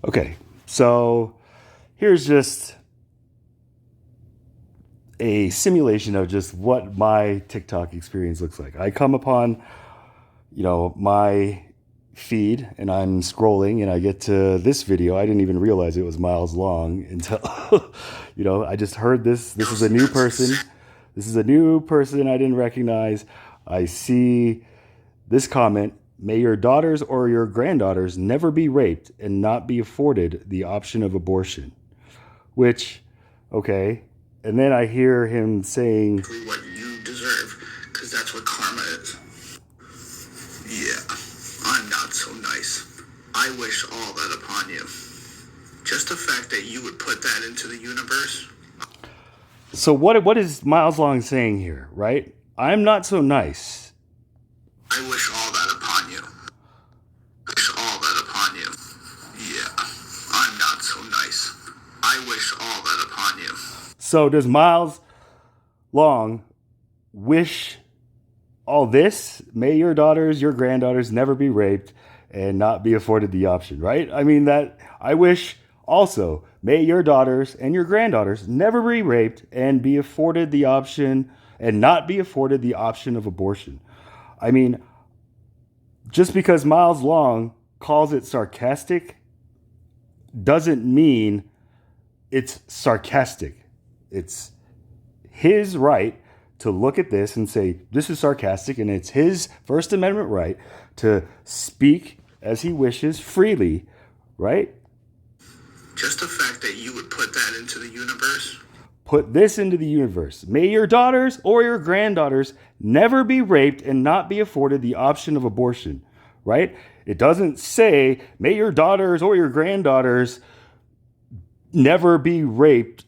Okay, so here's just a simulation of just what my TikTok experience looks like. I come upon, my feed and I'm scrolling and I get to this video. I didn't even realize it was miles long until, I just heard this. This is a new person. This is a new person I didn't recognize. I see this comment. May your daughters or your granddaughters never be raped and not be afforded the option of abortion. Which, okay. And then I hear him saying, what you deserve, because that's what karma is. Yeah, I'm not so nice. I wish all that upon you. Just the fact that you would put that into the universe. so what is Miles Long saying here, right? I'm not so nice. I wish all that upon you. Wish all that upon you. Yeah, I'm not so nice. I wish all that upon you. So does Miles Long wish all this? May your daughters, your granddaughters never be raped and not be afforded the option, right? I mean, that I wish also, may your daughters and your granddaughters never be raped and be afforded the option and not be afforded the option of abortion. I mean, just because Miles Long calls it sarcastic doesn't mean it's sarcastic. It's his right to look at this and say, this is sarcastic, and it's his First Amendment right to speak as he wishes freely, right? Just the fact that you would put that into the universe. Put this into the universe. May your daughters or your granddaughters never be raped and not be afforded the option of abortion, right? It doesn't say, may your daughters or your granddaughters never be raped,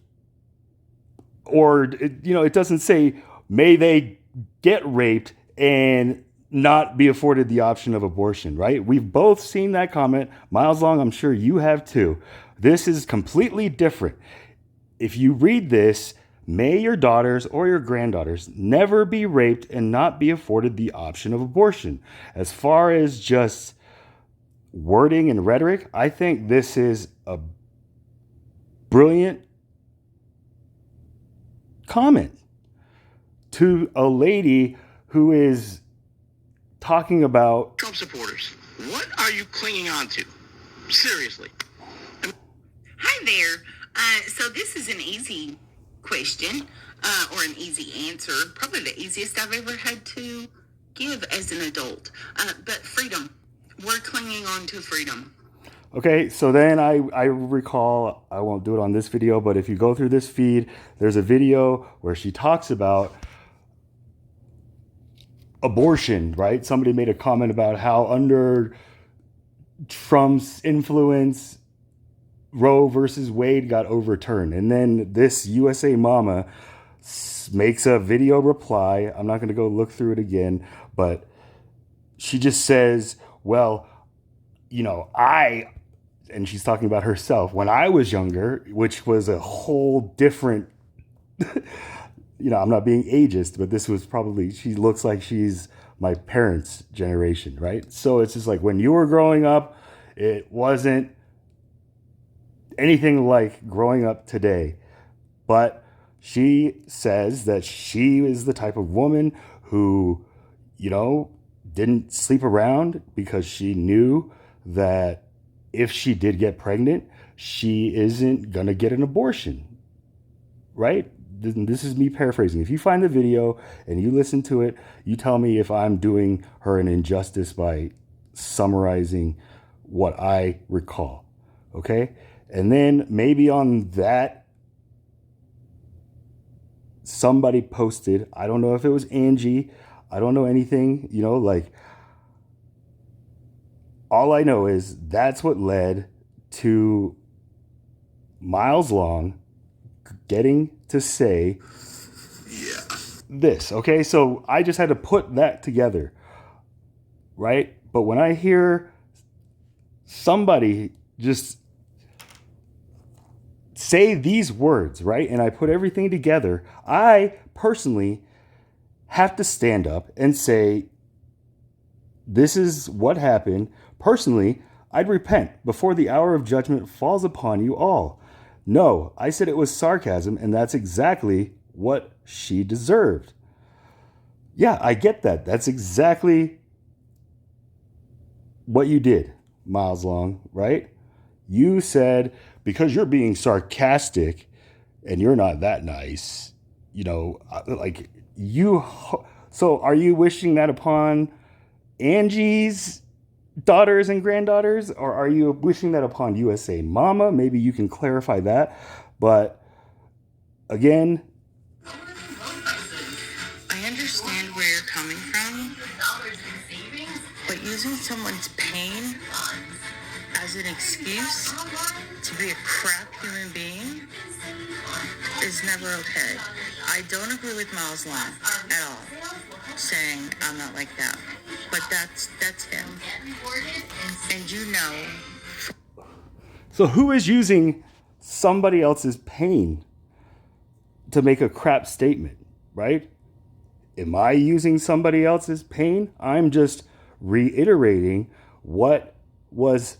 or, it doesn't say, may they get raped and not be afforded the option of abortion, right? We've both seen that comment. Miles Long, I'm sure you have too. This is completely different. If you read this, may your daughters or your granddaughters never be raped and not be afforded the option of abortion. As far as just wording and rhetoric, I think this is a brilliant comment to a lady who is talking about Trump supporters, what are you clinging on to? Seriously. Hi there. So this is an easy question or an easy answer. Probably the easiest I've ever had to give as an adult. But freedom. We're clinging on to freedom. Okay, so then I recall, I won't do it on this video, but if you go through this feed, there's a video where she talks about abortion, right? Somebody made a comment about how under Trump's influence, Roe versus Wade got overturned. And then this USA Mama makes a video reply. I'm not going to go look through it again, but she just says, well, and she's talking about herself. When I was younger, which was a whole different, I'm not being ageist, but this was probably, she looks like she's my parents' generation, right? So it's just like when you were growing up, it wasn't anything like growing up today. But she says that she is the type of woman who, didn't sleep around because she knew that if she did get pregnant, she isn't going to get an abortion, right? This is me paraphrasing. If you find the video and you listen to it, you tell me if I'm doing her an injustice by summarizing what I recall, okay? And then maybe on that, somebody posted, I don't know if it was Angie, I don't know anything, all I know is that's what led to Miles Long getting to say this, okay? So I just had to put that together, right? But when I hear somebody just say these words, right? And I put everything together, I personally have to stand up and say, this is what happened. Personally, I'd repent before the hour of judgment falls upon you all. No, I said it was sarcasm, and that's exactly what she deserved. Yeah, I get that. That's exactly what you did, Miles Long, right? You said, because you're being sarcastic and you're not that nice, like you. So are you wishing that upon Angie's daughters and granddaughters, or are you wishing that upon USA Mama? Maybe you can clarify that. But again, I understand where you're coming from, but using someone's pain as an excuse to be a crap human being is never okay. I don't agree with Miles Long at all, saying I'm not like that. But that's him. And you know. so who is using somebody else's pain to make a crap statement, right? Am I using somebody else's pain? I'm just reiterating what was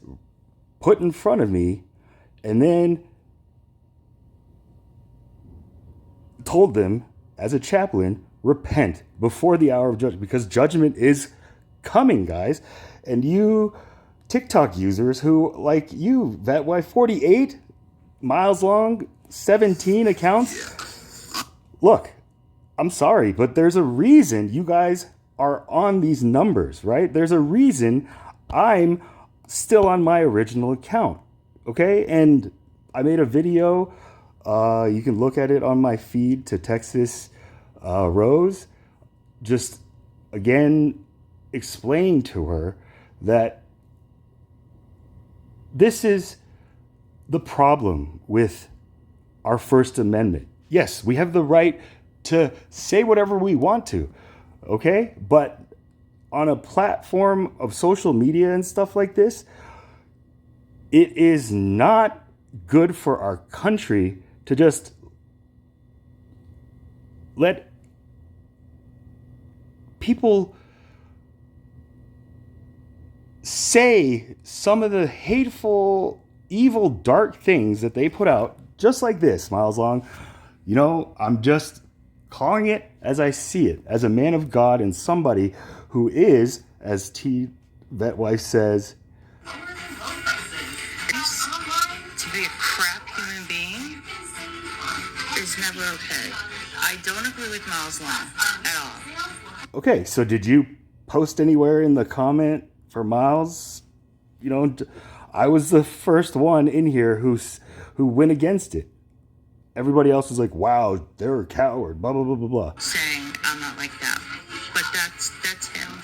put in front of me and then told them as a chaplain, repent before the hour of judgment, because judgment is coming, guys. And you TikTok users who, like you, that why 48, Miles Long, 17 accounts. Look, I'm sorry, but there's a reason you guys are on these numbers, right? There's a reason I'm still on my original account, okay? And I made a video. You can look at it on my feed to Texas Rose. Just, again, explaining to her that this is the problem with our First Amendment. Yes, we have the right to say whatever we want to, okay? But on a platform of social media and stuff like this, it is not good for our country to just let people say some of the hateful, evil, dark things that they put out, just like this, Miles Long. I'm just calling it as I see it, as a man of God and somebody who is, as T. Vetwife says, to be a crap human being is never okay. I don't agree with Miles Long at all. Okay, so did you post anywhere in the comment for Miles? I was the first one in here who went against it. Everybody else was like, wow, they're a coward, blah, blah, blah, blah, blah. Saying I'm not like that. But that's him.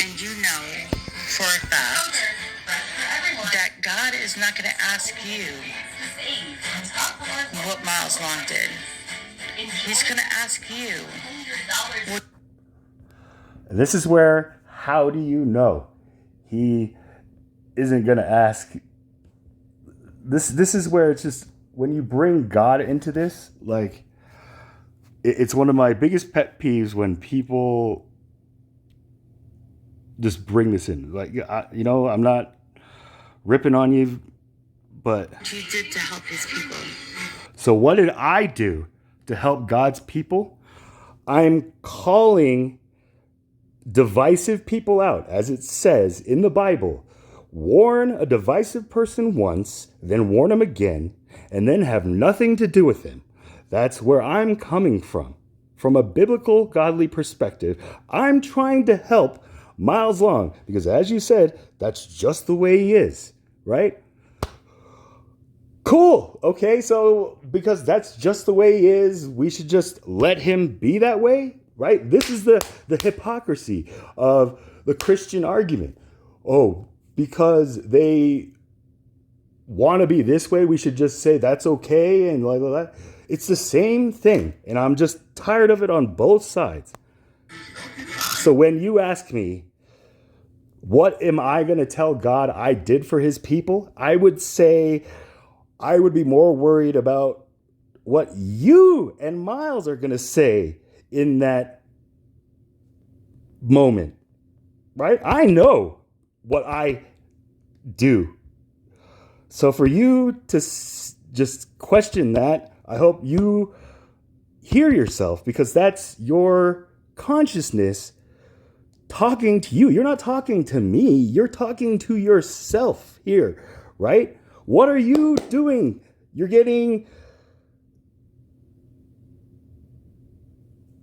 And you know for a fact that God is not going to ask you what Miles Long did. He's going to ask you what. And this is where, how do you know? He isn't going to ask. This is where it's just, when you bring God into this, like, it's one of my biggest pet peeves when people just bring this in. Like, I'm not ripping on you, but You did to help his people. so what did I do to help God's people? I'm calling divisive people out, as it says in the Bible. Warn a divisive person once, then warn him again, and then have nothing to do with him. That's where I'm coming from. From a biblical, godly perspective, I'm trying to help Miles Long, because as you said, that's just the way he is, right? Cool. Okay, so because that's just the way he is, we should just let him be that way, right? This is the hypocrisy of the Christian argument. Oh, because they want to be this way, we should just say that's okay and blah, blah, blah. It's the same thing, and I'm just tired of it on both sides. So when you ask me, what am I going to tell God I did for his people? I would say I would be more worried about what you and Miles are going to say in that moment, right? I know what I do. So for you to just question that, I hope you hear yourself, because that's your consciousness talking to you. You're not talking to me. You're talking to yourself here, right? What are you doing? You're getting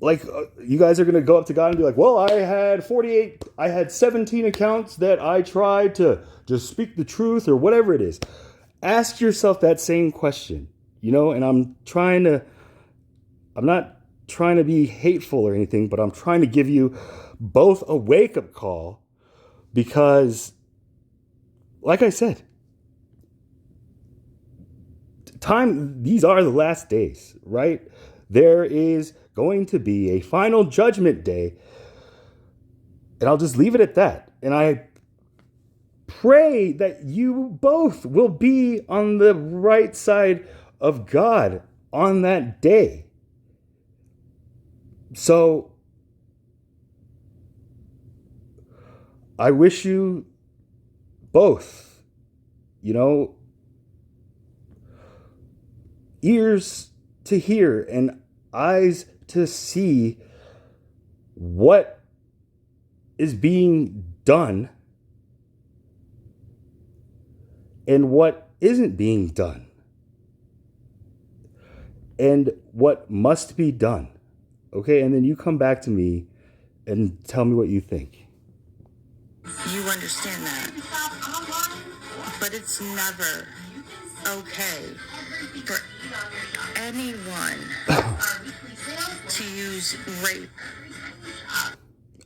like, you guys are going to go up to God and be like, well, I had 17 accounts that I tried to just speak the truth or whatever it is. Ask yourself that same question, and I'm not trying to be hateful or anything, but I'm trying to give you both a wake-up call, because, like I said, these are the last days, right? There is going to be a final judgment day, and I'll just leave it at that. And I pray that you both will be on the right side of God on that day. So I wish you both, ears to hear and eyes to see what is being done and what isn't being done, and what must be done. Okay, and then you come back to me and tell me what you think. You understand that. But it's never okay for anyone to use rape.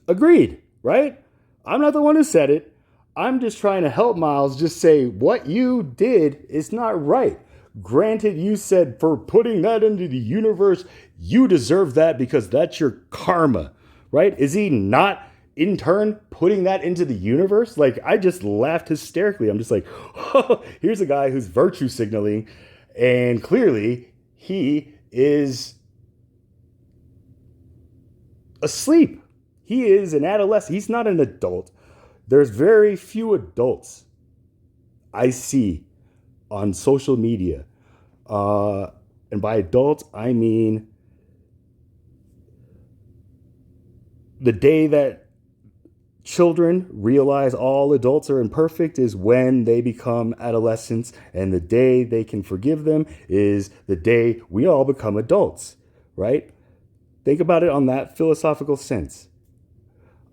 Agreed, right? I'm not the one who said it. I'm just trying to help Miles just say what you did is not right. Granted, you said for putting that into the universe, you deserve that because that's your karma, right? Is he not in turn putting that into the universe? Like, I just laughed hysterically. I'm just like, oh, here's a guy who's virtue signaling, and clearly he is asleep. He is an adolescent. He's not an adult. There's very few adults I see on social media. And by adults, I mean the day that children realize all adults are imperfect is when they become adolescents, and the day they can forgive them is the day we all become adults, right? Think about it on that philosophical sense.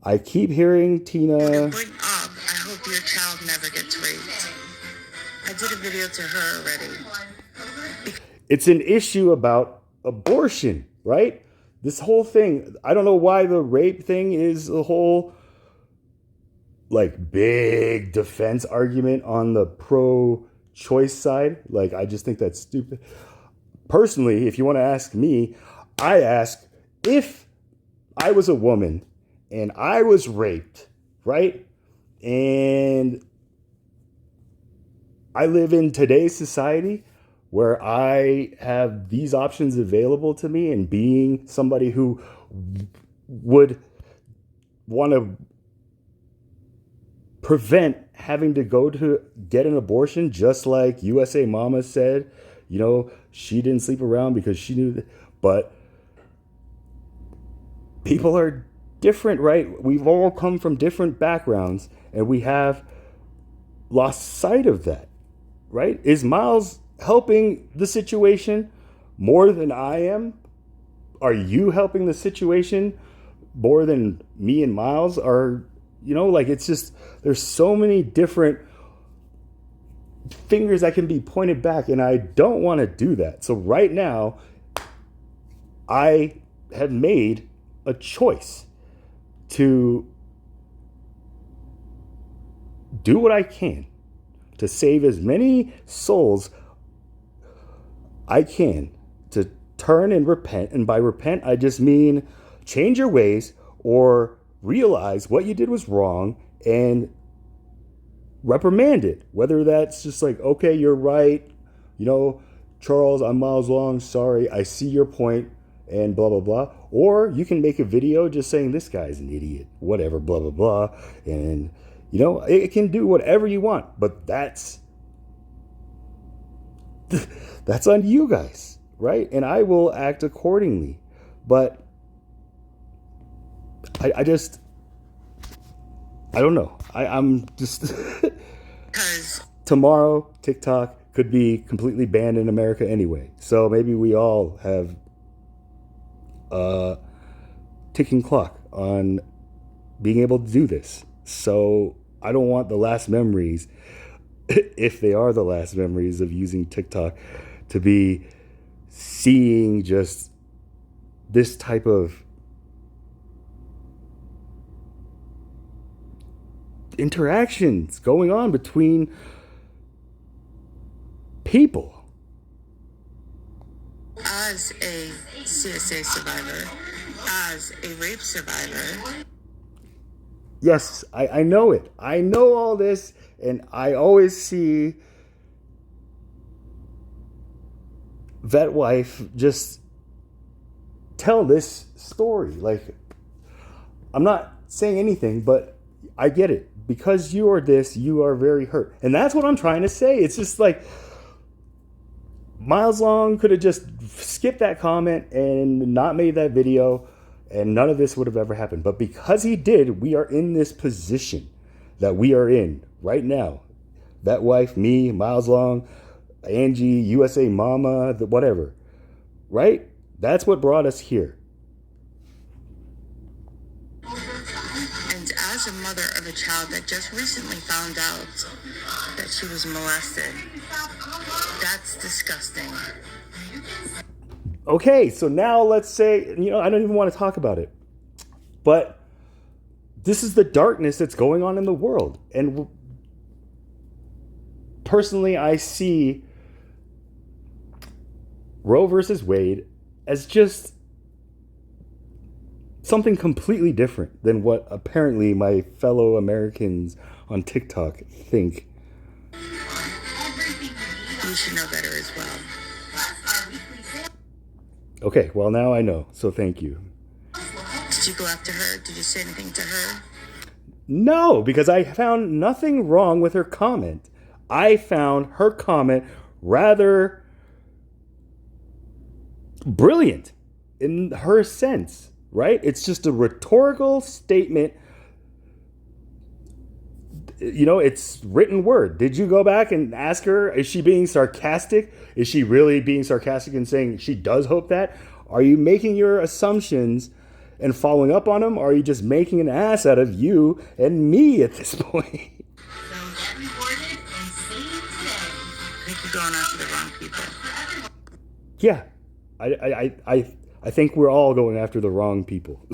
I keep hearing Tina. Bring up, I hope your child never gets raped. I did a video to her already. It's an issue about abortion, right? This whole thing, I don't know why the rape thing is a whole like big defense argument on the pro-choice side. Like, I just think that's stupid. Personally, if you want to ask me, I ask, if I was a woman and I was raped, right? And I live in today's society where I have these options available to me, and being somebody who would want to prevent having to go to get an abortion, just like USA Mama said, she didn't sleep around because she knew that. But people are different, right? We've all come from different backgrounds, and we have lost sight of that, right? Is Miles helping the situation more than I am? Are you helping the situation more than me and Miles are? It's just, there's so many different fingers that can be pointed back, and I don't want to do that. So right now, I have made a choice to do what I can to save as many souls I can, to turn and repent. And by repent, I just mean change your ways or realize what you did was wrong and reprimand it. Whether that's just like, okay, you're right. Charles, I'm Miles Long. Sorry, I see your point and blah, blah, blah. Or you can make a video just saying this guy's an idiot, whatever, blah, blah, blah. And, You know, it can do whatever you want, but that's on you guys, right? And I will act accordingly. But I don't know. I'm just Because tomorrow TikTok could be completely banned in America anyway. So maybe we all have a ticking clock on being able to do this. So I don't want the last memories, if they are the last memories of using TikTok, to be seeing just this type of interactions going on between people. as a CSA survivor, as a rape survivor, Yes, I know it. I know all this, and I always see vet wife just tell this story. Like, I'm not saying anything, but I get it. Because you are this, you are very hurt. And that's what I'm trying to say. It's just like, Miles Long could have just skipped that comment and not made that video, and none of this would have ever happened. But because he did, we are in this position that we are in right now. That wife, me, Miles Long, Angie, USA Mama, whatever. Right? That's what brought us here. and as a mother of a child that just recently found out that she was molested, that's disgusting. Okay, so now let's say, I don't even want to talk about it. But this is the darkness that's going on in the world. And personally, I see Roe versus Wade as just something completely different than what apparently my fellow Americans on TikTok think. You should know better as well. Okay, well, now I know, so thank you. Did you go after her? Did you say anything to her? No, because I found nothing wrong with her comment. I found her comment rather brilliant in her sense, right? It's just a rhetorical statement. It's written word. Did you go back and ask her, is she being sarcastic? Is she really being sarcastic and saying she does hope that? Are you making your assumptions and following up on them? Or are you just making an ass out of you and me at this point? I think you're going after the wrong people. Yeah, I think we're all going after the wrong people.